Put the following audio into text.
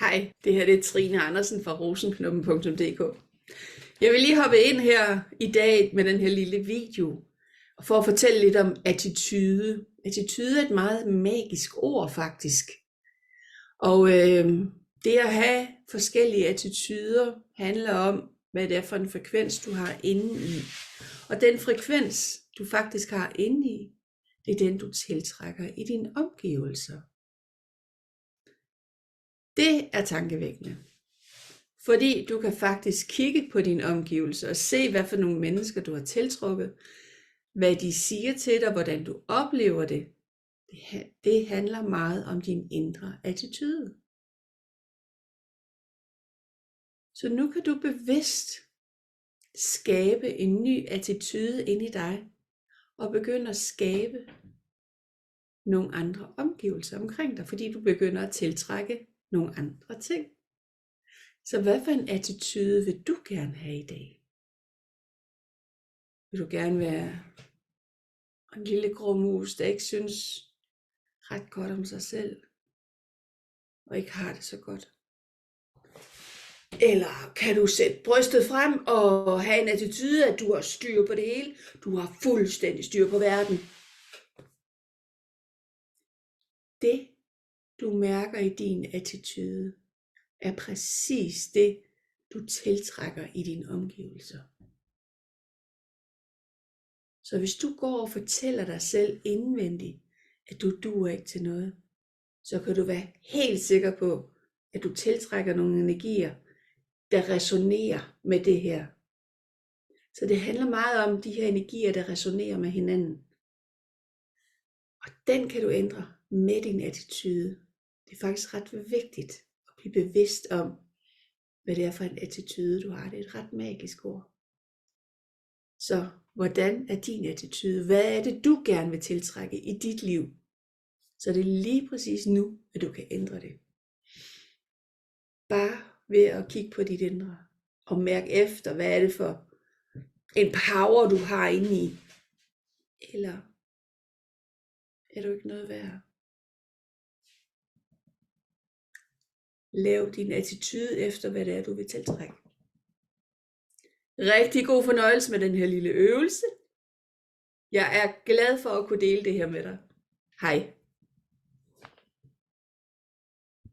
Hej, det her det er Trine Andersen fra rosenknoppen.dk. Jeg vil lige hoppe ind her i dag med den her lille video, for at fortælle lidt om attitude. Attitude er et meget magisk ord faktisk. Og det at have forskellige attituder handler om, hvad det er for en frekvens, du har inde i. Og den frekvens, du faktisk har inde i, det er den, du tiltrækker i dine omgivelser. Det er tankevækkende, fordi du kan faktisk kigge på dine omgivelser og se, hvad for nogle mennesker du har tiltrukket, hvad de siger til dig, hvordan du oplever det. Det handler meget om din indre attitude. Så nu kan du bevidst skabe en ny attitude inde i dig, og begynde at skabe nogle andre omgivelser omkring dig, fordi du begynder at tiltrække nogle andre ting. Så hvad for en attitude vil du gerne have i dag? Vil du gerne være en lille grå mus, der ikke synes ret godt om sig selv, og ikke har det så godt? Eller kan du sætte brystet frem og have en attitude, at du har styr på det hele? Du har fuldstændig styr på verden. Det, du mærker i din attitude, er præcis det, du tiltrækker i dine omgivelser. Så hvis du går og fortæller dig selv indvendigt, at du duer ikke til noget, så kan du være helt sikker på, at du tiltrækker nogle energier, der resonerer med det her. Så det handler meget om de her energier, der resonerer med hinanden. Og den kan du ændre med din attitude. Det er faktisk ret vigtigt at blive bevidst om, hvad det er for en attitude, du har. Det er et ret magisk ord. Så hvordan er din attitude? Hvad er det, du gerne vil tiltrække i dit liv? Så det er lige præcis nu, at du kan ændre det. Bare ved at kigge på dit indre og mærke efter, hvad er det for en power, du har inde i. Eller er du ikke noget værd? Lav din attitude efter, hvad det er, du vil tiltrække. Rigtig god fornøjelse med den her lille øvelse. Jeg er glad for at kunne dele det her med dig. Hej.